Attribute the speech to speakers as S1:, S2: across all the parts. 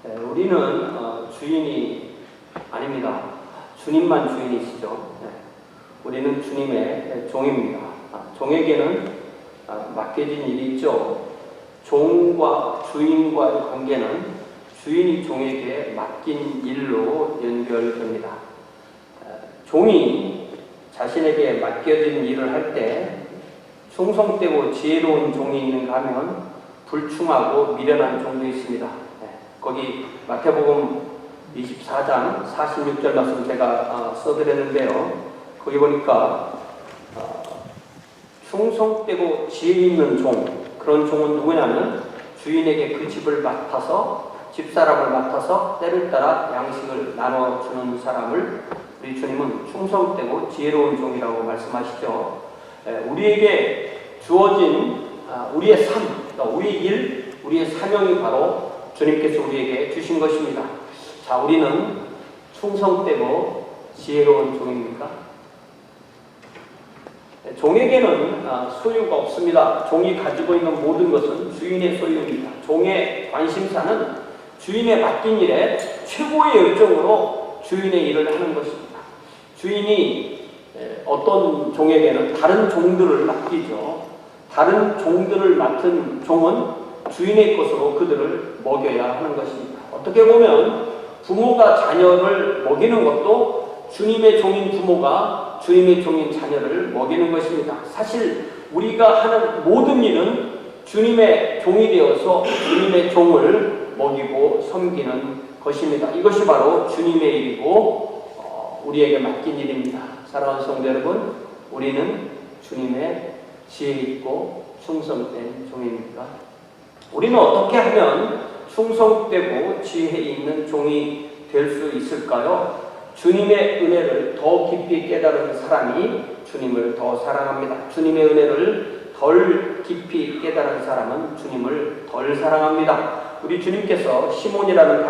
S1: 우리는 주인이 아닙니다. 주님만 주인이시죠. 우리는 주님의 종입니다. 종에게는 맡겨진 일이 있죠. 종과 주인과의 관계는 주인이 종에게 맡긴 일로 연결됩니다. 종이 자신에게 맡겨진 일을 할 때 충성되고 지혜로운 종이 있는가 하면 불충하고 미련한 종도 있습니다. 거기 마태복음 24장 46절 말씀 제가 써드렸는데요. 거기 보니까 충성되고 지혜 있는 종, 그런 종은 누구냐면 주인에게 그 집을 맡아서, 집사람을 맡아서 때를 따라 양식을 나눠주는 사람을 우리 주님은 충성되고 지혜로운 종이라고 말씀하시죠. 우리에게 주어진 우리의 삶, 우리의 일, 우리의 사명이 바로 주님께서 우리에게 주신 것입니다. 자, 우리는 충성되고 지혜로운 종입니까? 종에게는 소유가 없습니다. 종이 가지고 있는 모든 것은 주인의 소유입니다. 종의 관심사는 주인의 맡긴 일에 최고의 열정으로 주인의 일을 하는 것입니다. 주인이 어떤 종에게는 다른 종들을 맡기죠. 다른 종들을 맡은 종은 주인의 것으로 그들을 먹여야 하는 것입니다. 어떻게 보면 부모가 자녀를 먹이는 것도 주님의 종인 부모가 주님의 종인 자녀를 먹이는 것입니다. 사실 우리가 하는 모든 일은 주님의 종이 되어서 주님의 종을 먹이고 섬기는 것입니다. 이것이 바로 주님의 일이고 우리에게 맡긴 일입니다. 사랑하는 성도 여러분, 우리는 주님의 지혜 있고 충성된 종입니까? 우리는 어떻게 하면 충성되고 지혜 있는 종이 될 수 있을까요? 주님의 은혜를 더 깊이 깨달은 사람이 주님을 더 사랑합니다. 주님의 은혜를 덜 깊이 깨달은 사람은 주님을 덜 사랑합니다. 우리 주님께서 시몬이라는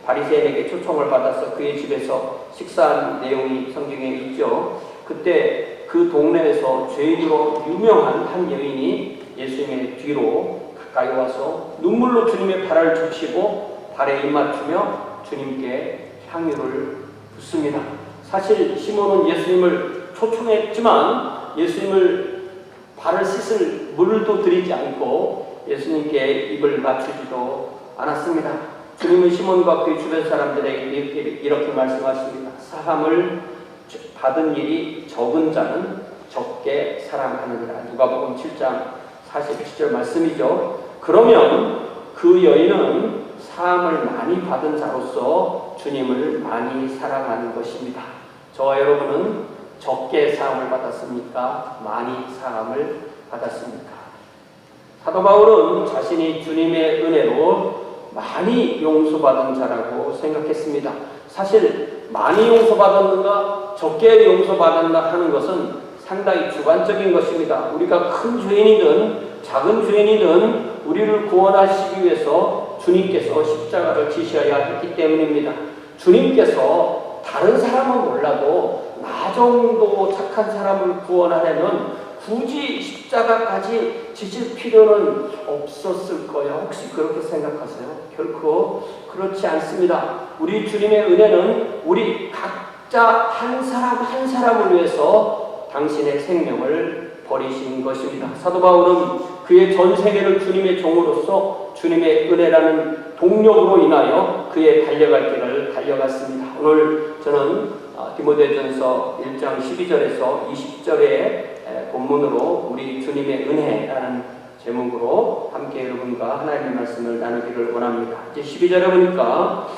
S1: 바리새인에게 초청을 받아서 그의 집에서 식사한 내용이 성경에 있죠. 그때 그 동네에서 죄인으로 유명한 한 여인이 예수님의 뒤로 가까이 와서 눈물로 주님의 발을 적시고 발에 입 맞추며 주님께 향유를 붓습니다. 사실 시몬은 예수님을 초청했지만 예수님을 발을 씻을 물도 드리지 않고 예수님께 입을 맞추지도 않았습니다. 주님은 시몬과 그의 주변 사람들에게 이렇게 말씀하십니다. 사함을 받은 일이 적은 자는 적게 사랑하느니라. 누가복음 7장 47절 말씀이죠. 그러면 그 여인은 사함을 많이 받은 자로서 주님을 많이 사랑하는 것입니다. 저와 여러분은 적게 사함을 받았습니까? 많이 사함을 받았습니까? 사도 바울은 자신이 주님의 은혜로 많이 용서받은 자라고 생각했습니다. 사실 많이 용서받았는가 적게 용서받았나 하는 것은 상당히 주관적인 것입니다. 우리가 큰 죄인이든 작은 죄인이든 우리를 구원하시기 위해서 주님께서 십자가를 지셔야 했기 때문입니다. 주님께서 다른 사람은 몰라도 나 정도 착한 사람을 구원하려면 굳이 십자가까지 지실 필요는 없었을 거예요. 혹시 그렇게 생각하세요? 결코 그렇지 않습니다. 우리 주님의 은혜는 우리 각자 한 사람 한 사람을 위해서 당신의 생명을 버리신 것입니다. 사도 바울은 그의 전 세계를 주님의 종으로서 주님의 은혜라는 동력으로 인하여 그의 달려갈 길을 달려갔습니다. 오늘 저는 디모데전서 1장 12절에서 20절의 본문으로 우리 주님의 은혜라는 제목으로 함께 여러분과 하나님의 말씀을 나누기를 원합니다. 이제 12절에 보니까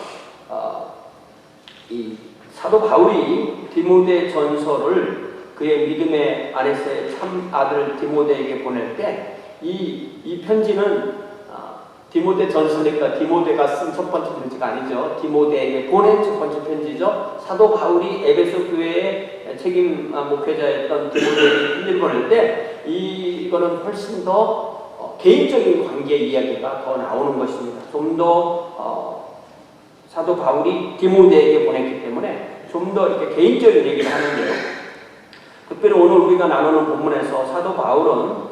S1: 이 사도 바울이 디모데 전서를 그의 믿음의 아내의 참 아들 디모데에게 보낼 때 이 편지는 디모데 전서니까 디모데가 쓴 첫 번째 편지가 아니죠. 디모데에게 보낸 첫 번째 편지죠. 사도 바울이 에베소 교회의 책임 목회자였던 디모데에게 편지를 보낼 때 이거는 훨씬 더 개인적인 관계 이야기가 더 나오는 것입니다. 좀 더 사도 바울이 디모데에게 보냈기 때문에 좀 더 이렇게 개인적인 얘기를 하는데요. 특별히 오늘 우리가 나누는 본문에서 사도 바울은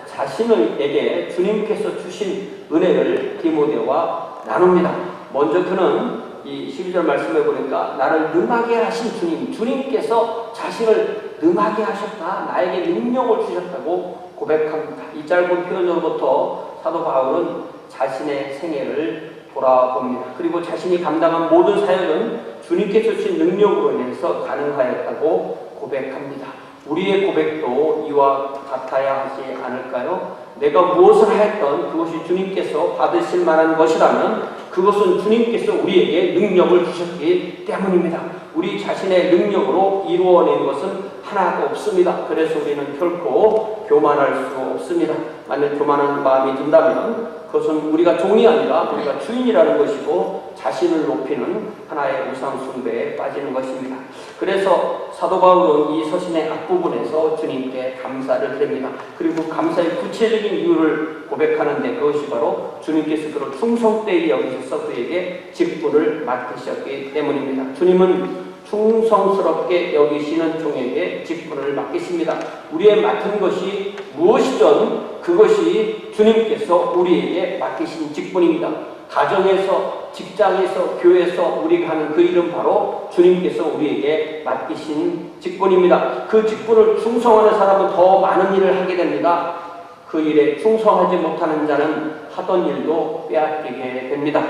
S1: 자신에게 주님께서 주신 은혜를 디모데와 나눕니다. 먼저 그는 이 12절 말씀해 보니까 나를 능하게 하신 주님께서 자신을 능하게 하셨다, 나에게 능력을 주셨다고 고백합니다. 이 짧은 표현으로부터 사도 바울은 자신의 생애를 돌아봅니다. 그리고 자신이 감당한 모든 사역은 주님께서 주신 능력으로 인해서 가능하였다고 고백합니다. 우리의 고백도 이와 같아야 하지 않을까요? 내가 무엇을 하였던 그것이 주님께서 받으실 만한 것이라면 그것은 주님께서 우리에게 능력을 주셨기 때문입니다. 우리 자신의 능력으로 이루어낸 것은 하나도 없습니다. 그래서 우리는 결코 교만할 수 없습니다. 만약 교만한 마음이 든다면 그것은 우리가 종이 아니라 우리가 주인이라는 것이고 자신을 높이는 하나의 우상 숭배에 빠지는 것입니다. 그래서 사도 바울은 이 서신의 앞부분에서 주님께 감사를 드립니다. 그리고 감사의 구체적인 이유를 고백하는데 그것이 바로 주님께서 그를 충성되이 여기셔서 그에게 직분을 맡기셨기 때문입니다. 주님은 충성스럽게 여기시는 종에게 직분을 맡기십니다. 우리의 맡은 것이 무엇이든 그것이 주님께서 우리에게 맡기신 직분입니다. 가정에서, 직장에서, 교회에서 우리가 하는 그 일은 바로 주님께서 우리에게 맡기신 직분입니다. 그 직분을 충성하는 사람은 더 많은 일을 하게 됩니다. 그 일에 충성하지 못하는 자는 하던 일도 빼앗기게 됩니다.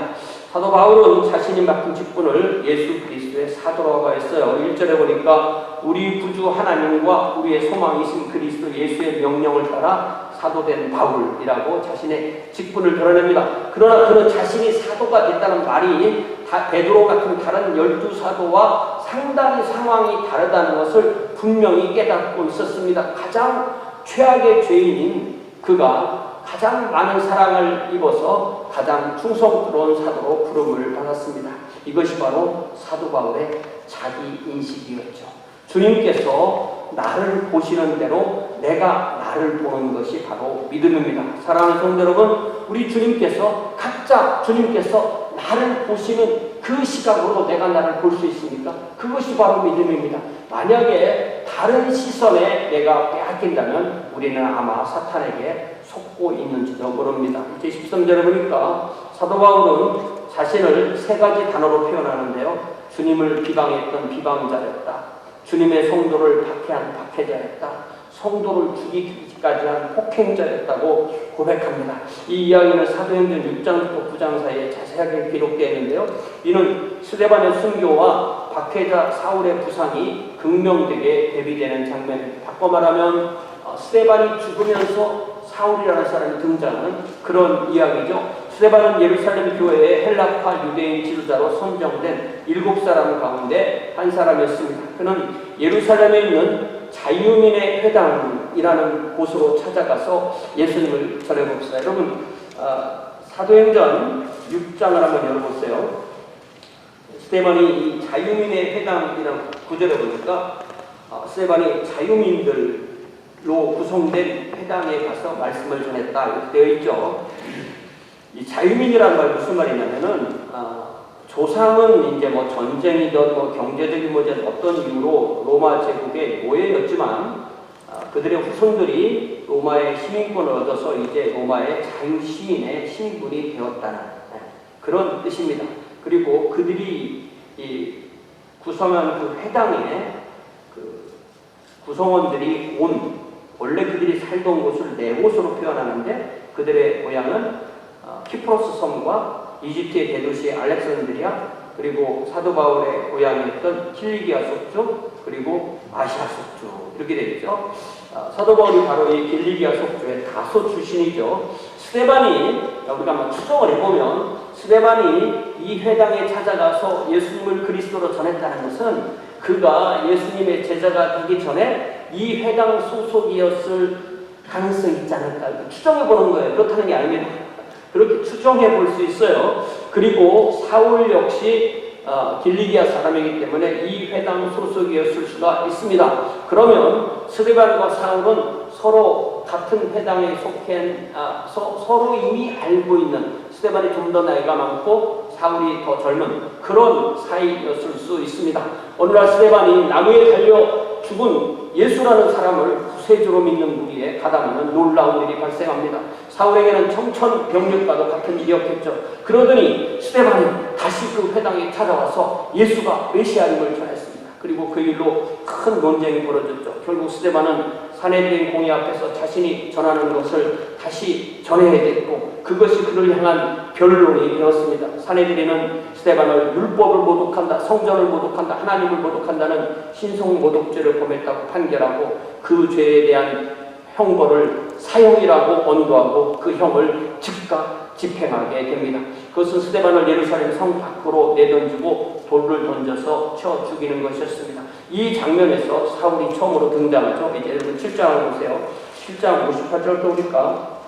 S1: 사도 바울은 자신이 맡은 직분을 예수 그리스도의 사도라고 했어요. 1절에 보니까 우리 구주 하나님과 우리의 소망이신 그리스도 예수의 명령을 따라 사도된 바울이라고 자신의 직분을 드러냅니다. 그러나 그는 자신이 사도가 됐다는 말이 베드로 같은 다른 12사도와 상당히 상황이 다르다는 것을 분명히 깨닫고 있었습니다. 가장 최악의 죄인인 그가 가장 많은 사랑을 입어서 가장 충성스러운 사도로 부름을 받았습니다. 이것이 바로 사도 바울의 자기 인식이었죠. 주님께서 나를 보시는 대로 내가 나를 보는 것이 바로 믿음입니다. 사랑하는 성도 여러분, 우리 주님께서 각자 주님께서 나를 보시는 그 시각으로 내가 나를 볼 수 있습니까? 그것이 바로 믿음입니다. 만약에 다른 시선에 내가 빼앗긴다면 우리는 아마 사탄에게 속고 있는지도 모릅니다. 이제 13절에 보니까 사도 바울은 자신을 세 가지 단어로 표현하는데요. 주님을 비방했던 비방자였다. 주님의 성도를 박해한 박해자였다. 성도를 죽이기까지 한 폭행자였다고 고백합니다. 이 이야기는 사도행전 6장부터 9장 사이에 자세하게 기록되어 있는데요. 이는 스데반의 순교와 박해자 사울의 부상이 극명되게 대비되는 장면입니다. 바꿔 말하면 스데반이 죽으면서 사울이라는 사람이 등장하는 그런 이야기죠. 스데반은 예루살렘 교회의 헬라파 유대인 지도자로 선정된 7사람 가운데 한 사람이었습니다. 그는 예루살렘에 있는 자유민의 회당이라는 곳으로 찾아가서 예수님을 전해봅시다. 여러분, 사도행전 6장을 한번 열어보세요. 스데반이 이 자유민의 회당이라는 구절에 보니까 스데반이 자유민들로 구성된 회당에 가서 말씀을 전했다 이렇게 되어 있죠. 이 자유민이라는 말 무슨 말이냐면은 조상은 이제 뭐 전쟁이든 뭐 경제적인 문제 어떤 이유로 로마 제국의 노예였지만 그들의 후손들이 로마의 시민권을 얻어서 이제 로마의 자유 시민의 신분이 되었다는 그런 뜻입니다. 그리고 그들이 이 구성한 그 회당에 그 구성원들이 원래 그들이 살던 곳을 네 곳으로 표현하는데 그들의 고향은 키프로스 섬과 이집트의 대도시 알렉산드리아 그리고 사도 바울의 고향이었던 킬리기아 속주 그리고 아시아 속주 이렇게 되겠죠. 사도 바울이 바로 이 킬리기아 속주의 다소 출신이죠. 스데반이 우리가 한번 추정을 해보면 스데반이 이 회당에 찾아가서 예수님을 그리스도로 전했다는 것은 그가 예수님의 제자가 되기 전에 이 회당 소속이었을 가능성이 있지 않을까 추정해 보는 거예요. 그렇다는 게 아닙니다. 그렇게 추정해 볼 수 있어요. 그리고 사울 역시 길리기아 사람이기 때문에 이 회당 소속이었을 수가 있습니다. 그러면 스데반과 사울은 서로 같은 회당에 속한 서로 이미 알고 있는 스데반이 좀 더 나이가 많고 사울이 더 젊은 그런 사이였을 수 있습니다. 오늘날 스데반이 나무에 달려 죽은 예수라는 사람을 구세주로 믿는 무리에 가담하는 놀라운 일이 발생합니다. 사울에게는 청천벽력과도 같은 일이었겠죠. 그러더니 스데반이 다시 그 회당에 찾아와서 예수가 메시아임을 전했습니다. 그리고 그 일로 큰 논쟁이 벌어졌죠. 결국 스데반은 사내들인 공의 앞에서 자신이 전하는 것을 다시 전해야 됐고, 그것이 그를 향한 변론이 되었습니다. 사내들이는 스데반을 율법을 모독한다, 성전을 모독한다, 하나님을 모독한다는 신성 모독죄를 범했다고 판결하고 그 죄에 대한 형벌을 사형이라고 언도하고 그 형을 즉각 집행하게 됩니다. 그것은 스데반을 예루살렘 성 밖으로 내던지고 돌을 던져서 쳐 죽이는 것이었습니다. 이 장면에서 사울이 처음으로 등장하죠. 이제 여러분 7장을 보세요. 7장 58절부터 보니까,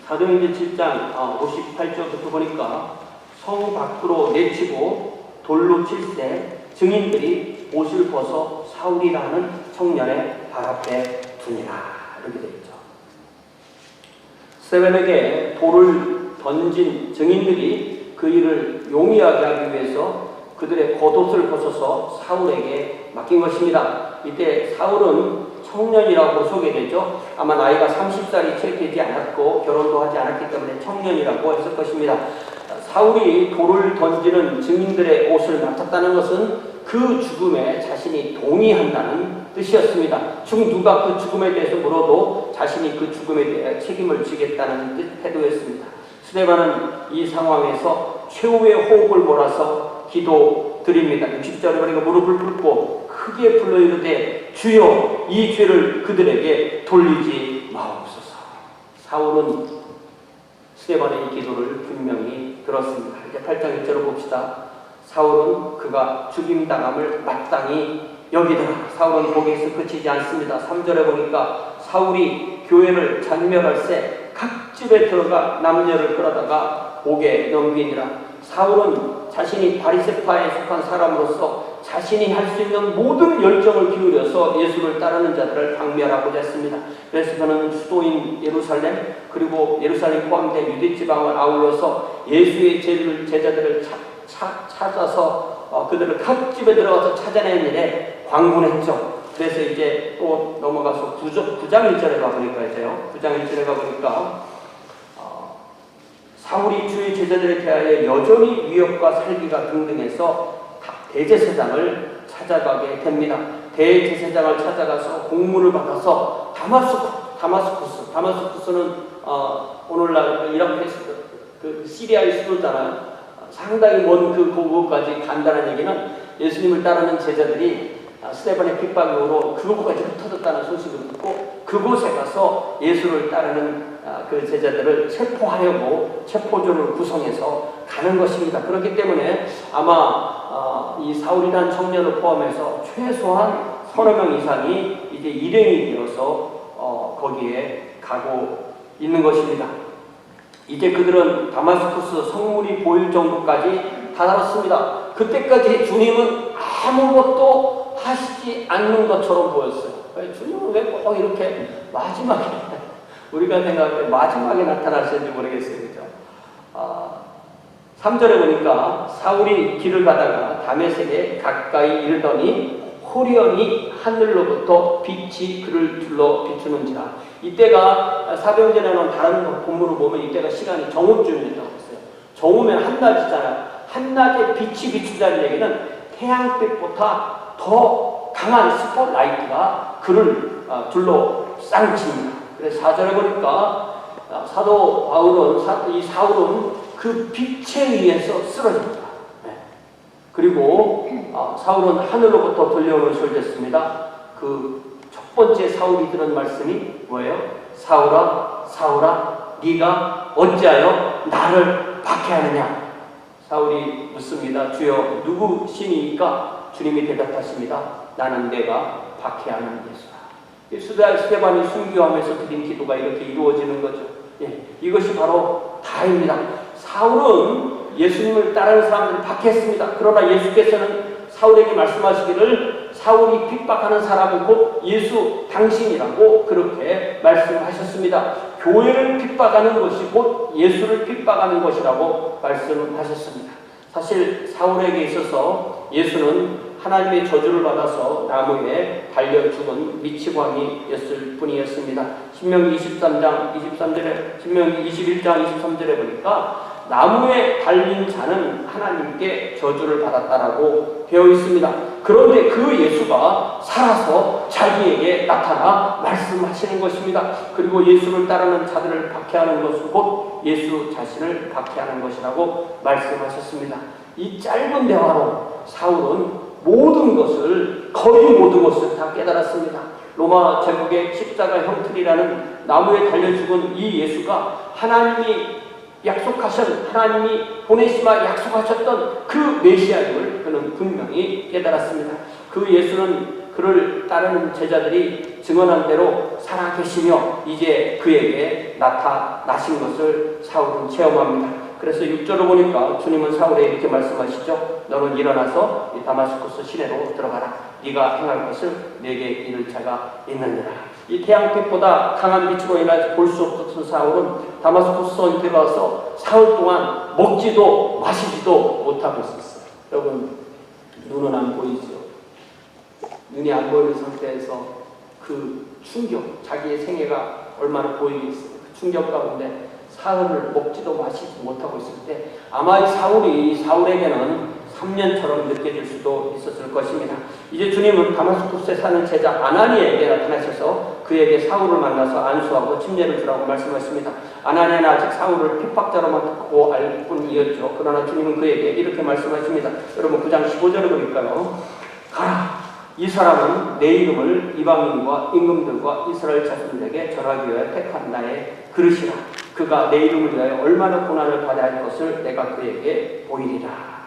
S1: 사도행전 7장 58절부터 보니까 성 밖으로 내치고 돌로 칠때 증인들이 옷을 벗어 사울이라는 청년의 발 앞에 두니라, 이렇게 되어 있죠. 스데반에게 돌을 던진 증인들이 그 일을 용이하게 하기 위해서 그들의 겉옷을 벗어서 사울에게 맡긴 것입니다. 이때 사울은 청년이라고 소개되죠. 아마 나이가 30살이 채 되지 않았고 결혼도 하지 않았기 때문에 청년이라고 했을 것입니다. 사울이 돌을 던지는 증인들의 옷을 맡았다는 것은 그 죽음에 자신이 동의한다는 뜻이었습니다. 누가 그 죽음에 대해서 물어도 자신이 그 죽음에 대해 책임을 지겠다는 태도였습니다. 스데반은 이 상황에서 최후의 호흡을 몰아서 기도드립니다. 60절에 보니까 무릎을 꿇고 크게 불러 이르되 주여 이 죄를 그들에게 돌리지 마옵소서. 사울은 스데반의 이 기도를 분명히 들었습니다. 이제 8장 1절을 봅시다. 사울은 그가 죽임당함을 마땅히 여기더라. 사울은 거기에서 그치지 않습니다. 3절에 보니까 사울이 교회를 잔멸할새 각 집에 들어가 남녀를 끌어다가 목에 넘기니라. 사울은 자신이 바리새파에 속한 사람으로서 자신이 할 수 있는 모든 열정을 기울여서 예수를 따르는 자들을 박멸하고자 했습니다. 그래서 그는 수도인 예루살렘, 그리고 예루살렘 포함된 유대 지방을 아울러서 예수의 제자들을 찾아서 그들을 각 집에 들어가서 찾아내는 일에 광분했죠. 그래서 이제 또 넘어가서 9장 1절에 가보니까 이제요. 9장 1절에 가보니까 사울이 주의 제자들에 대하여 여전히 위협과 살기가 등등해서 대제사장을 찾아가게 됩니다. 대제사장을 찾아가서 공문을 받아서 다마스쿠스는 오늘날 이라크 그 시리아의 수도잖아요. 상당히 먼 그 고국까지 간다는 얘기는 예수님을 따르는 제자들이 스데반의 핍박으로 그곳까지 흩어졌다는 소식을 듣고 그곳에 가서 예수를 따르는 그 제자들을 체포하려고 체포조를 구성해서 가는 것입니다. 그렇기 때문에 아마 이 사울이라는 청년을 포함해서 최소한 30명 이상이 이제 일행이 되어서 거기에 가고 있는 것입니다. 이제 그들은 다마스쿠스 성문이 보일 정도까지 다다랐습니다. 그때까지 주님은 아무것도 하시지 않는 것처럼 보였어요. 주님은 왜 꼭 이렇게 마지막에 우리가 생각할 때 마지막에 나타나시는지 모르겠어요. 그죠? 3절에 보니까 사울이 길을 가다가 다메섹에 가까이 이르더니 호련히 하늘로부터 빛이 그를 둘러 비추는지라. 이때가 사도행전에 나온 다른 본문을 보면 이때가 시간이 정오쯤이라고 했어요. 정오면 한낮이잖아요. 한낮에 빛이 비춘다는 얘기는 태양빛보다 더 강한 스포트라이트가 그를 둘러싸입니다. 그래서 4절에 보니까 사도 바울은 이 사울은 그 빛에 의해서 쓰러집니다. 그리고 사울은 하늘로부터 들려오는 소리를 듣습니다. 그 첫 번째 사울이 들은 말씀이 뭐예요? 사울아, 사울아, 네가 어찌하여 나를 박해하느냐? 사울이 묻습니다. 주여, 누구시니까? 주님이 대답하십니다. 나는 내가 박해하는 예수다. 스데반이 순교하면서 드린 기도가 이렇게 이루어지는 거죠. 이것이 바로 다입니다. 사울은 예수님을 따르는 사람들을 박해했습니다. 그러나 예수께서는 사울에게 말씀하시기를 사울이 핍박하는 사람은 곧 예수 당신이라고 그렇게 말씀하셨습니다. 교회를 핍박하는 것이 곧 예수를 핍박하는 것이라고 말씀하셨습니다. 사실 사울에게 있어서 예수는 하나님의 저주를 받아서 나무에 달려 죽은 미치광이였을 뿐이었습니다. 신명기 23장 23절에, 신명기 21장 23절에 보니까 나무에 달린 자는 하나님께 저주를 받았다라고 되어 있습니다. 그런데 그 예수가 살아서 자기에게 나타나 말씀하시는 것입니다. 그리고 예수를 따르는 자들을 박해하는 것은 곧 예수 자신을 박해하는 것이라고 말씀하셨습니다. 이 짧은 대화로 사울은 거의 모든 것을 다 깨달았습니다. 로마 제국의 십자가 형틀이라는 나무에 달려 죽은 이 예수가 하나님이 보내시마 약속하셨던 그 메시아임을 그는 분명히 깨달았습니다. 그 예수는 그를 따르는 제자들이 증언한 대로 살아계시며 이제 그에게 나타나신 것을 사울은 체험합니다. 그래서 6절을 보니까 주님은 사울에게 이렇게 말씀하시죠. 너는 일어나서 이 다마스쿠스 시내로 들어가라. 네가 행할 것을 내게 이를 자가 있느니라. 이 태양빛보다 강한 빛으로 인하여 볼 수 없었던 사울은 다마스쿠스에 들어가서 사흘 동안 먹지도 마시지도 못하고 있었어요. 여러분, 눈은 안 보이죠? 눈이 안 보이는 상태에서 그 충격, 자기의 생애가 얼마나 보이겠어요. 그 충격 가운데 사흘을 먹지도 마시지 못하고 있을 때 아마 이 사울에게는 3년처럼 느껴질 수도 있었을 것입니다. 이제 주님은 다마스쿠스에 사는 제자 아나니에게 나타나셔서 그에게 사울을 만나서 안수하고 침례를 주라고 말씀하십니다. 아나니아는 아직 사울을 핍박자로만 듣고 알 뿐이었죠. 그러나 주님은 그에게 이렇게 말씀하십니다. 여러분 9장 15절을 보니까요. 가라! 이 사람은 내 이름을 이방인과 임금들과 이스라엘 자손들에게 전하기 위하여 택한 나의 그릇이라. 그가 내 이름을 위하여 얼마나 고난을 받아야 할 것을 내가 그에게 보이리라.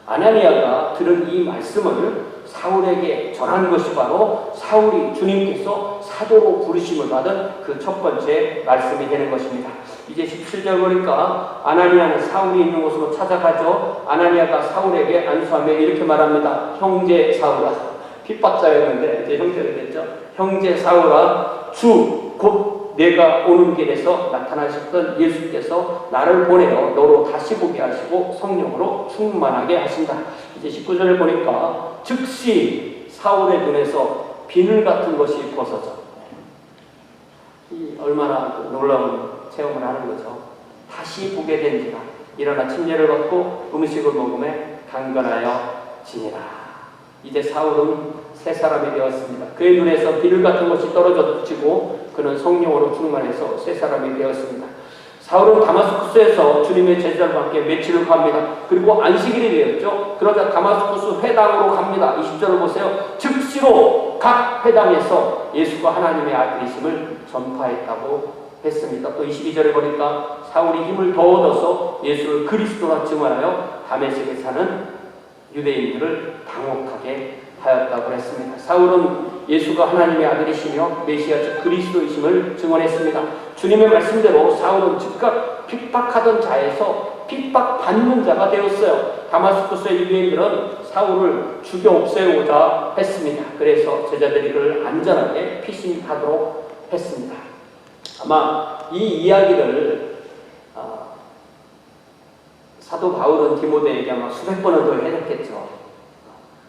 S1: 아나니아가 들은 이 말씀을 사울에게 전한 것이 바로 사울이 주님께서 사도로 부르심을 받은 그 첫 번째 말씀이 되는 것입니다. 이제 17절 보니까 아나니아는 사울이 있는 곳으로 찾아가죠. 아나니아가 사울에게 안수하며 이렇게 말합니다. 형제 사울아, 핍박자였는데 이제 형제가 됐죠. 형제 사울아, 주 곧 내가 오는 길에서 나타나셨던 예수께서 나를 보내어 너로 다시 보게 하시고 성령으로 충만하게 하신다. 이제 19절을 보니까 즉시 사울의 눈에서 비늘 같은 것이 벗어져. 얼마나 놀라운 체험을 하는 거죠. 다시 보게 된지라. 일어나 침례를 받고 음식을 먹음에 강건하여 지니라. 이제 사울은 새 사람이 되었습니다. 그의 눈에서 비늘 같은 것이 떨어졌지고 그는 성령으로 충만해서 새 사람이 되었습니다. 사울은 다마스쿠스에서 주님의 제자들과 함께 며칠을 갑니다. 그리고 안식일이 되었죠. 그러자 다마스쿠스 회당으로 갑니다. 20절을 보세요. 즉시로 각 회당에서 예수가 하나님의 아들이심을 전파했다고 했습니다. 또 22절에 보니까 사울이 힘을 더 얻어서 예수를 그리스도라 증언하여 다메섹에 사는 유대인들을 당혹하게 하였다고 했습니다. 사울은 예수가 하나님의 아들이시며 메시아 즉 그리스도이심을 증언했습니다. 주님의 말씀대로 사울은 즉각 핍박하던 자에서 핍박받는 자가 되었어요. 다마스쿠스의 유대인들은 사울을 죽여 없애고자 했습니다. 그래서 제자들이 그를 안전하게 피신하도록 했습니다. 아마 이 이야기를 사도 바울은 디모데에게 아마 수백 번은 더 해줬겠죠.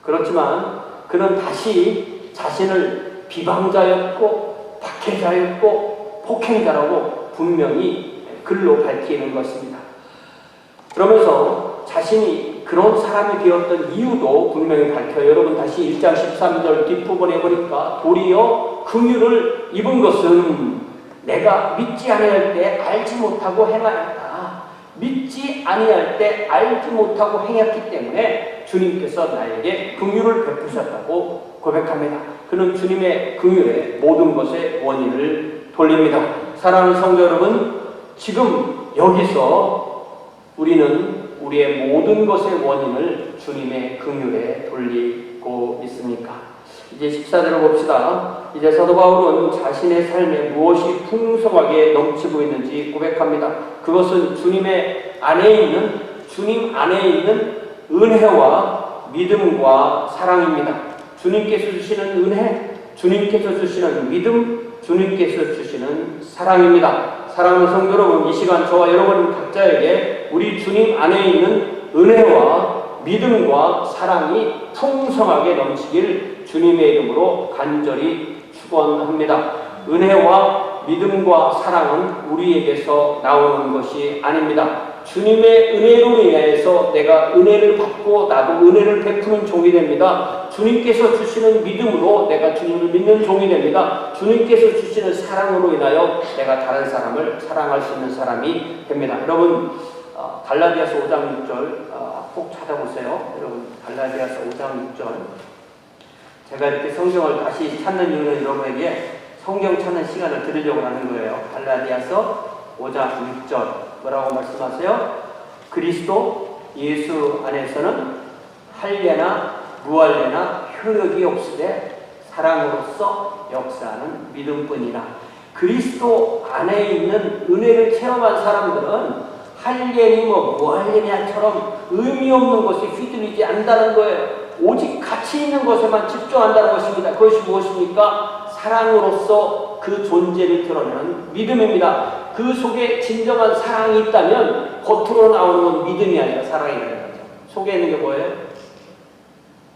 S1: 그렇지만 그는 다시 자신을 비방자였고 박해자였고 폭행자라고 분명히 글로 밝히는 것입니다. 그러면서 자신이 그런 사람이 되었던 이유도 분명히 밝혀요. 여러분 다시 1장 13절 뒷부분에 보니까 도리어 긍휼을 입은 것은 내가 믿지 아니할 때 알지 못하고 행하였다. 믿지 아니할 때 알지 못하고 행했기 때문에 주님께서 나에게 긍휼을 베푸셨다고 고백합니다. 그는 주님의 긍휼에 모든 것의 원인을 돌립니다. 사랑하는 성도 여러분, 지금 여기서 우리는 우리의 모든 것의 원인을 주님의 긍휼에 돌리고 있습니까? 이제 14절을 봅시다. 이제 사도 바울은 자신의 삶에 무엇이 풍성하게 넘치고 있는지 고백합니다. 그것은 주님 안에 있는 은혜와 믿음과 사랑입니다. 주님께서 주시는 은혜, 주님께서 주시는 믿음, 주님께서 주시는 사랑입니다. 사랑하는 성도 여러분, 이 시간 저와 여러분 각자에게 우리 주님 안에 있는 은혜와 믿음과 사랑이 풍성하게 넘치길 주님의 이름으로 간절히 축원합니다. 은혜와 믿음과 사랑은 우리에게서 나오는 것이 아닙니다. 주님의 은혜로 인해서 내가 은혜를 받고 나도 은혜를 베푸는 종이 됩니다. 주님께서 주시는 믿음으로 내가 주님을 믿는 종이 됩니다. 주님께서 주시는 사랑으로 인하여 내가 다른 사람을 사랑할 수 있는 사람이 됩니다. 여러분, 갈라디아서 5장 6절 꼭 찾아보세요. 여러분, 갈라디아서 5장 6절. 제가 이렇게 성경을 다시 찾는 이유는 여러분에게 성경 찾는 시간을 드리려고 하는 거예요. 갈라디아서 5장 6절. 뭐라고 말씀하세요? 그리스도 예수 안에서는 할례나 무할례나 효력이 없으되 사랑으로서 역사하는 믿음뿐이라. 그리스도 안에 있는 은혜를 체험한 사람들은 할례니 무할례냐처럼 의미 없는 것에 휘둘리지 않는다는 거예요. 오직 가치 있는 것에만 집중한다는 것입니다. 그것이 무엇입니까? 사랑으로서 그 존재를 드러내는 믿음입니다. 그 속에 진정한 사랑이 있다면 겉으로 나오는 건 믿음이 아니라 사랑이라는 거죠. 속에 있는 게 뭐예요?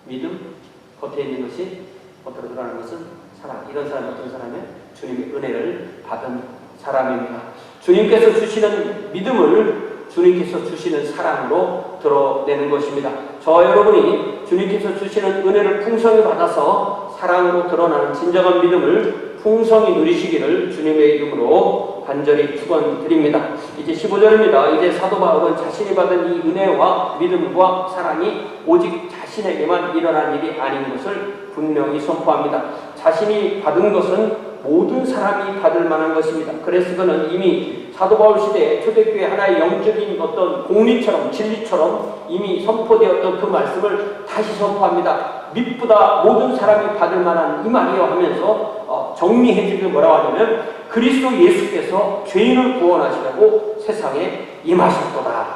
S1: 믿음? 겉에 있는 것이 겉으로 드러나는 것은 사랑. 이런 사람은 어떤 사람이에요? 주님의 은혜를 받은 사람입니다. 주님께서 주시는 믿음을 주님께서 주시는 사랑으로 드러내는 것입니다. 저와 여러분이 주님께서 주시는 은혜를 풍성히 받아서 사랑으로 드러나는 진정한 믿음을 풍성히 누리시기를 주님의 이름으로 간절히 축원드립니다. 이제 15절입니다. 이제 사도 바울은 자신이 받은 이 은혜와 믿음과 사랑이 오직 자신에게만 일어난 일이 아닌 것을 분명히 선포합니다. 자신이 받은 것은 모든 사람이 받을 만한 것입니다. 그래서 그는 이미 사도 바울 시대에 초대교회 하나의 영적인 어떤 공리처럼 진리처럼 이미 선포되었던 그 말씀을 다시 선포합니다. 믿보다 모든 사람이 받을 만한 이 말이요 하면서 정리해주기 뭐라고 하냐면 그리스도 예수께서 죄인을 구원하시려고 세상에 임하셨도다.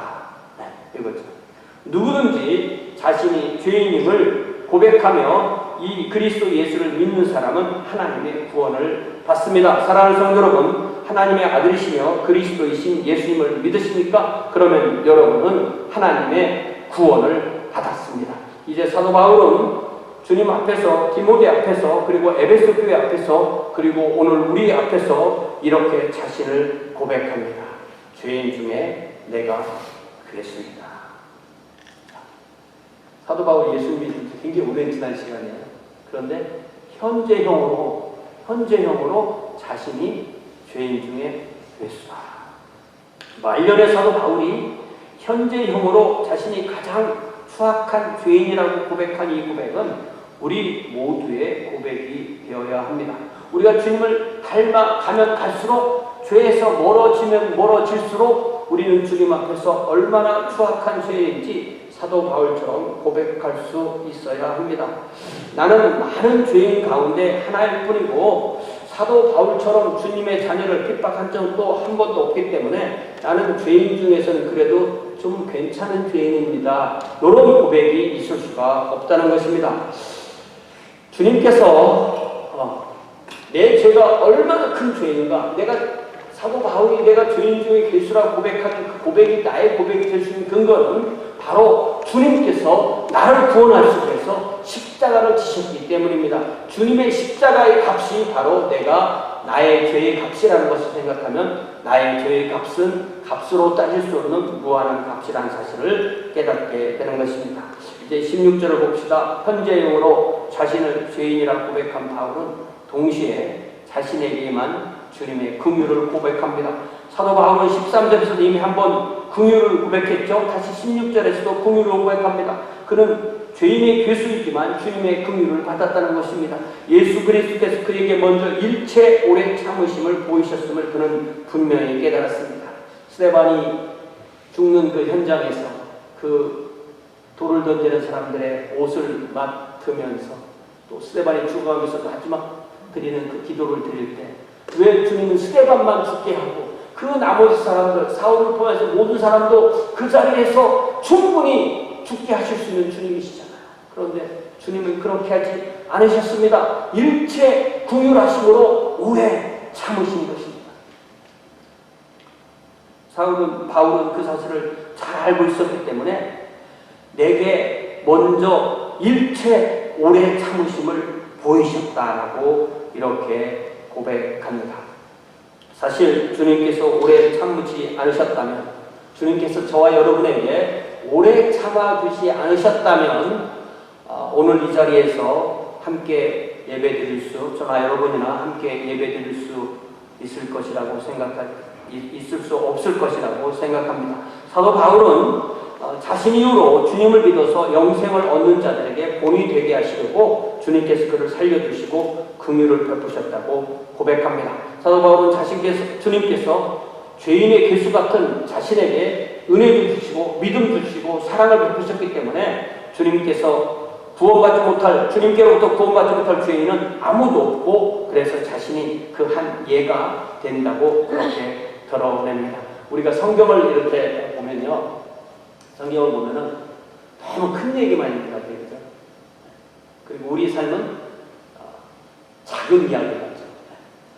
S1: 네, 이거죠. 누구든지 자신이 죄인임을 고백하며 이 그리스도 예수를 믿는 사람은 하나님의 구원을 받습니다. 사랑하는 성도 여러분, 하나님의 아들이시며 그리스도이신 예수님을 믿으십니까? 그러면 여러분은 하나님의 구원을 받았습니다. 이제 사도 바울은 주님 앞에서, 디모데 앞에서, 그리고 에베소 교회 앞에서, 그리고 오늘 우리 앞에서 이렇게 자신을 고백합니다. 죄인 중에 내가 그랬습니다. 사도 바울이 예수 믿은 지 굉장히 오랜 지난 시간이에요. 그런데 현재형으로 자신이 죄인 중에 그랬다. 말년의 사도 바울이 현재형으로 자신이 가장 추악한 죄인이라고 고백한 이 고백은 우리 모두의 고백이 되어야 합니다. 우리가 주님을 닮아가면 갈수록 죄에서 멀어지면 멀어질수록 우리는 주님 앞에서 얼마나 추악한 죄인지 사도 바울처럼 고백할 수 있어야 합니다. 나는 많은 죄인 가운데 하나일 뿐이고 사도 바울처럼 주님의 자녀를 핍박한 적도 한 번도 없기 때문에 나는 죄인 중에서는 그래도 좀 괜찮은 죄인입니다. 이런 고백이 있을 수가 없다는 것입니다. 주님께서 내 죄가 얼마나 큰 죄인가, 내가 사도 바울이 내가 죄인 중에 계시라고 고백하는 그 고백이 나의 고백이 될 수 있는 근거는 바로 주님께서 나를 구원하시기 위해서 십자가를 지셨기 때문입니다. 주님의 십자가의 값이 바로 내가 나의 죄의 값이라는 것을 생각하면 나의 죄의 값은 값으로 따질 수 없는 무한한 값이라는 사실을 깨닫게 되는 것입니다. 이제 16절을 봅시다. 현재형으로 자신을 죄인이라고 고백한 바울은 동시에 자신에게만 주님의 긍휼을 고백합니다. 사도 바울은 13절에서도 이미 한번 긍휼을 고백했죠. 다시 16절에서도 긍휼을 고백합니다. 그는 죄인의 괴수이지만 주님의 긍휼을 받았다는 것입니다. 예수 그리스도께서 그에게 먼저 일체 오래 참으심을 보이셨음을 그는 분명히 깨달았습니다. 스데반이 죽는 그 현장에서 그 돌을 던지는 사람들의 옷을 맡으면서 또 스데반이 죽어가면서 마지막 드리는 그 기도를 드릴 때 왜 주님은 스데반만 죽게 하고 그 나머지 사람들, 사울을 포함해서 모든 사람도 그 자리에서 충분히 죽게 하실 수 있는 주님이시잖아요. 그런데 주님은 그렇게 하지 않으셨습니다. 일체 긍휼하심으로 오래 참으신 것입니다. 바울은 그 사실을 잘 알고 있었기 때문에 내게 먼저 일체 오래 참으심을 보이셨다라고 이렇게 고백합니다. 사실 주님께서 오래 참으지 않으셨다면, 주님께서 저와 여러분에게 오래 참아주지 않으셨다면 오늘 이 자리에서 함께 예배드릴 수, 저나 여러분이나 함께 예배드릴 수 있을 것이라고 있을 수 없을 것이라고 생각합니다. 사도 바울은 자신 이후로 주님을 믿어서 영생을 얻는 자들에게 본이 되게 하시려고 주님께서 그를 살려주시고 긍휼을 베푸셨다고 고백합니다. 사도 바울은 주님께서 죄인의 괴수 같은 자신에게 은혜도 주시고 믿음도 주시고 사랑을 베푸셨기 때문에 주님께로부터 구원받지 못할 죄인은 아무도 없고, 그래서 자신이 그 한 예가 된다고 그렇게 드러냅니다. 우리가 성경을 이렇게 보면요, 성경을 보면은 너무 큰 얘기만 있는 것 같아요. 그죠? 그리고 우리 삶은 작은 이야기 같죠.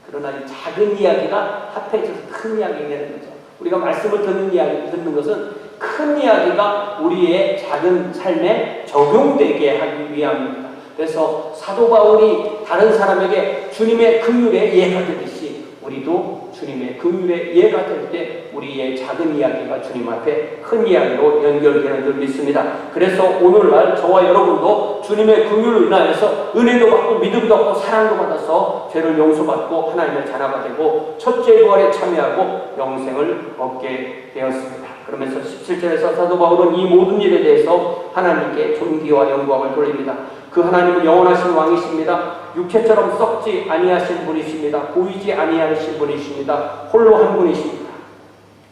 S1: 그러나 이 작은 이야기가 합해져서 큰 이야기가 되는 거죠. 우리가 말씀을 듣는 것은 큰 이야기가 우리의 작은 삶에 적용되게 하기 위함입니다. 그래서 사도 바울이 다른 사람에게 주님의 긍휼의 예가 되듯이 우리도 주님의 긍휼의 예가 될 때 우리의 작은 이야기가 주님 앞에 큰 이야기로 연결되는 줄 믿습니다. 그래서 오늘날 저와 여러분도 주님의 긍휼로 인하여서 은혜도 받고 믿음도 받고 사랑도 받아서 죄를 용서받고 하나님의 자녀가 되고 첫째 부활에 참여하고 영생을 얻게 되었습니다. 그러면서 17절에서 사도 바울은 이 모든 일에 대해서 하나님께 존귀와 영광을 돌립니다. 그 하나님은 영원하신 왕이십니다. 육체처럼 썩지 아니하신 분이십니다. 보이지 아니하신 분이십니다. 홀로 한 분이십니다.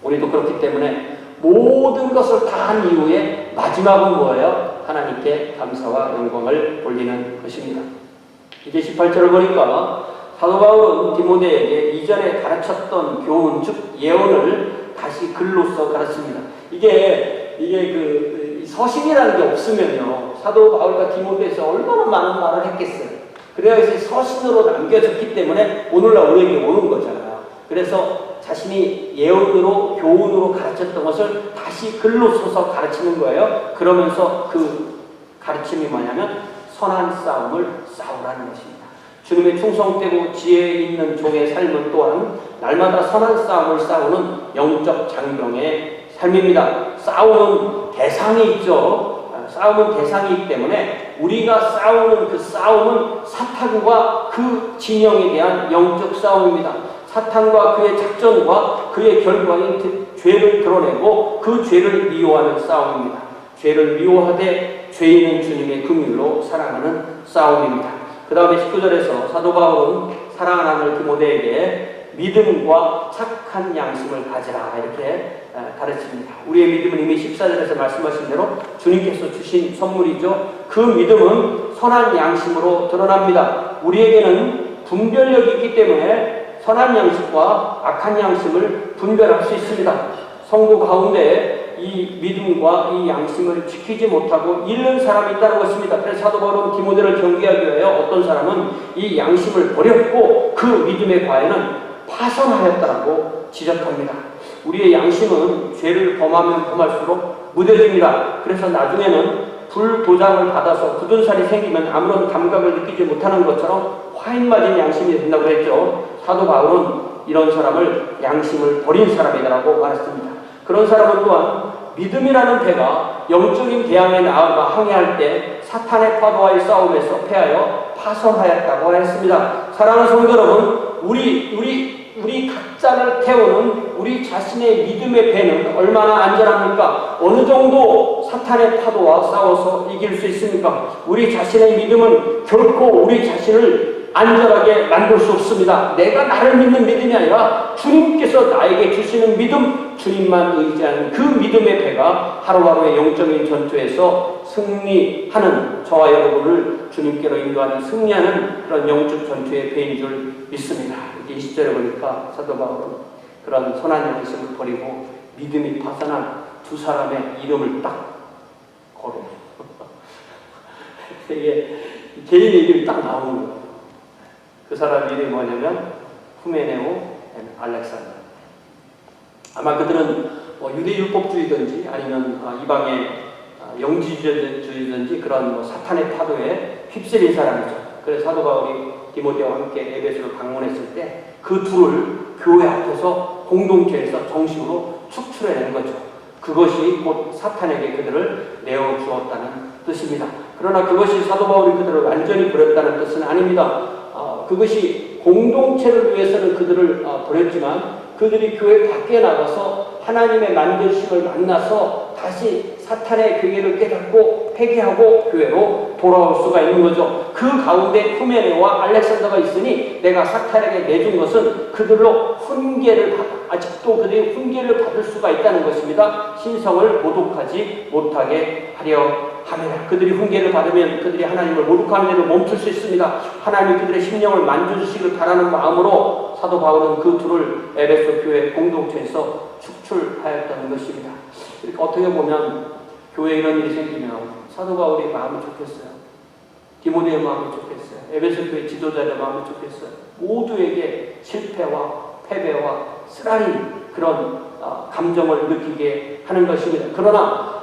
S1: 우리도 그렇기 때문에 모든 것을 다 한 이후에 마지막은 뭐예요? 하나님께 감사와 영광을 돌리는 것입니다. 이제 18절을 보니까 사도 바울은 디모데에게 이전에 가르쳤던 교훈, 즉 예언을 다시 글로써 가르칩니다. 이게 서신이라는 게 없으면요, 사도 바울과 디모데에서 얼마나 많은 말을 했겠어요. 그래야 서신으로 남겨졌기 때문에 오늘날 우리에게 오는 거잖아요. 그래서 자신이 예언으로 교훈으로 가르쳤던 것을 다시 글로 써서 가르치는 거예요. 그러면서 그 가르침이 뭐냐면 선한 싸움을 싸우라는 것입니다. 주님의 충성되고 지혜 있는 종의 삶은 또한 날마다 선한 싸움을 싸우는 영적 장병의 삶입니다. 싸우는 대상이 있죠. 싸움은 대상이기 때문에 우리가 싸우는 그 싸움은 사탄과 그 진영에 대한 영적 싸움입니다. 사탄과 그의 작전과 그의 결과인 죄를 드러내고 그 죄를 미워하는 싸움입니다. 죄를 미워하되 죄인은 주님의 긍휼로 사랑하는 싸움입니다. 그 다음에 19절에서 사도 바울은 사랑하는 아들 디모데에게 믿음과 착한 양심을 가지라 이렇게 가르칩니다. 우리의 믿음은 이미 14절에서 말씀하신 대로 주님께서 주신 선물이죠. 그 믿음은 선한 양심으로 드러납니다. 우리에게는 분별력이 있기 때문에 선한 양심과 악한 양심을 분별할 수 있습니다. 성도 가운데 이 믿음과 이 양심을 지키지 못하고 잃는 사람이 있다는 것입니다. 그래서 사도 바울은 디모데를 경계하기 위하여 어떤 사람은 이 양심을 버렸고 그 믿음의 과에는 파선하였다라고 지적합니다. 우리의 양심은 죄를 범하면 범할수록 무뎌집니다. 그래서 나중에는 불도장을 받아서 굳은 살이 생기면 아무런 감각을 느끼지 못하는 것처럼 화인 맞은 양심이 된다고 했죠. 사도 바울은 이런 사람을 양심을 버린 사람이라고 말했습니다. 그런 사람은 또한 믿음이라는 배가 영적인 대항에 나아가 항해할 때 사탄의 파도와의 싸움에서 패하여 파선하였다고 했습니다. 사랑하는 성도 여러분, 우리 각자를 태우는 우리 자신의 믿음의 배는 얼마나 안전합니까? 어느 정도 사탄의 파도와 싸워서 이길 수 있습니까? 우리 자신의 믿음은 결코 우리 자신을 안전하게 만들 수 없습니다. 내가 나를 믿는 믿음이 아니라 주님께서 나에게 주시는 믿음, 주님만 의지하는 그 믿음의 배가 하루하루의 영적인 전투에서 승리하는 저와 여러분을 주님께로 인도하는 승리하는 그런 영적 전투의 배인 줄 믿습니다. 이렇게 20절에 보니까 사도 바울은 그런 선한 양심을 버리고 믿음이 파산한 두 사람의 이름을 딱 걸어요. 이게 개인의 이름이 딱 나오는 거예요. 그 사람 이름이 뭐냐면 후메네오, 알렉산더. 아마 그들은 유대율법주의든지 아니면 이방의 영지주의든지 그런 사탄의 파도에 휩쓸린 사람이죠. 그래서 사도 바울이 디모데와 함께 에베소를 방문했을 때 그 둘을 교회 앞에서 공동체에서 정식으로 축출해낸 거죠. 그것이 곧 사탄에게 그들을 내어주었다는 뜻입니다. 그러나 그것이 사도 바울이 그들을 완전히 버렸다는 뜻은 아닙니다. 그것이 공동체를 위해서는 그들을 버렸지만 그들이 교회 밖에 나가서 하나님의 만드심을 만나서 다시 사탄의 교회를 깨닫고 회개하고 교회로 돌아올 수가 있는 거죠. 그 가운데 후메네와 알렉산더가 있으니 내가 사탄에게 내준 것은 그들로 훈계를 아직도 그들이 훈계를 받을 수가 있다는 것입니다. 신성을 모독하지 못하게 하려 함이라. 그들이 훈계를 받으면 그들이 하나님을 모독하는 대로 멈출 수 있습니다. 하나님이 그들의 심령을 만져주시길 바라는 마음으로 사도 바울은 그 둘을 에베소 교회 공동체에서 축출하였다는 것입니다. 이렇게 어떻게 보면 교회에 이런 일이 생기면 사도 바울의 마음이 좋겠어요. 디모데의 마음이 좋겠어요. 에베소 교회 지도자의 마음이 좋겠어요. 모두에게 실패와 패배와 쓰라린 그런 감정을 느끼게 하는 것입니다. 그러나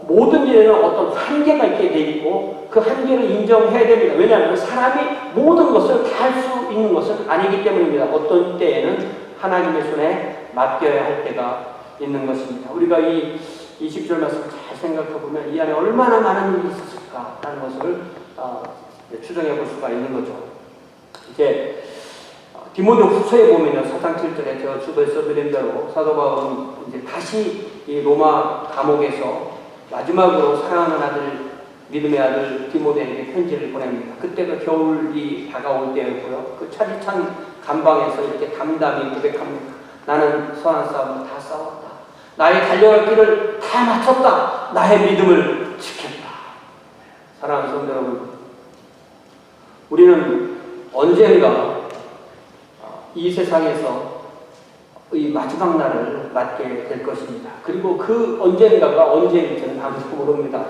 S1: 모든 일에는 어떤 한계가 있게 돼 있고 그 한계를 인정해야 됩니다. 왜냐하면 사람이 모든 것을 다 할 수 있는 것은 아니기 때문입니다. 어떤 때에는 하나님의 손에 맡겨야 할 때가 있는 것입니다. 우리가 이 20절 말씀을 잘 생각해 보면 이 안에 얼마나 많은 일이 있었을까라는 것을 추정해 볼 수가 있는 거죠. 이제 디모데 후서에 보면요, 4장 7절에 제가 주도에 써드린 대로 사도 바울은 이제 다시 이 로마 감옥에서 마지막으로 사랑하는 아들, 믿음의 아들 디모데에게 편지를 보냅니다. 그때가 겨울이 다가올 때였고요. 그 차디찬 감방에서 이렇게 담담히 고백합니다. 나는 선한 싸움을 다 싸웠다. 나의 달려갈 길을 다 마쳤다. 나의 믿음을 지켰다. 사랑하는 성도 여러분, 우리는 언젠가 이 세상에서 이 마지막 날을 맞게 될 것입니다. 그리고 그 언젠가가 언제일지는 아무도 모릅니다.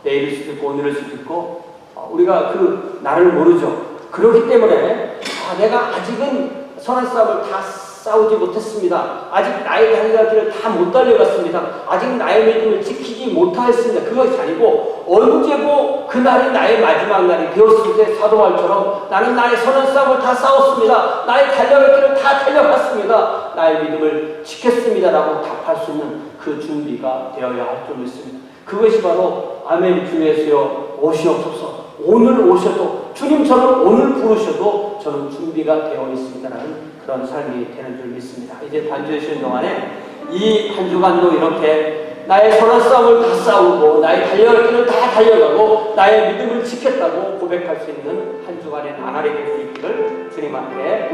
S1: 내일일 수도 있고 오늘일 수도 있고 우리가 그 날을 모르죠. 그렇기 때문에 내가 아직은 선한 싸움을 다 싸우지 못했습니다. 아직 나의 달려갈 길을 다 못 달려갔습니다. 아직 나의 믿음을 지키지 못하였습니다. 그것이 아니고 언제고 그날이 나의 마지막 날이 되었을 때 사도 바울처럼 나는 나의 선한 싸움을 다 싸웠습니다. 나의 달려갈 길을 다 달려갔습니다. 나의 믿음을 지켰습니다. 라고 답할 수 있는 그 준비가 되어야 할 줄 믿습니다. 그것이 바로 아멘 주 예수여 오시옵소서. 오늘 오셔도 주님처럼 오늘 부르셔도 저는 준비가 되어 있습니다라는 그런 삶이 되는 줄 믿습니다. 이제 반주해 주시는 동안에 이 한 주간도 이렇게 나의 선한 싸움을 다 싸우고 나의 달려갈 길을 다 달려가고 나의 믿음을 지켰다고 고백할 수 있는 한 주간의 나날이 될 수 있기를 주님 앞에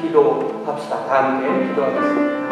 S1: 기도합시다. 다 함께 기도하겠습니다.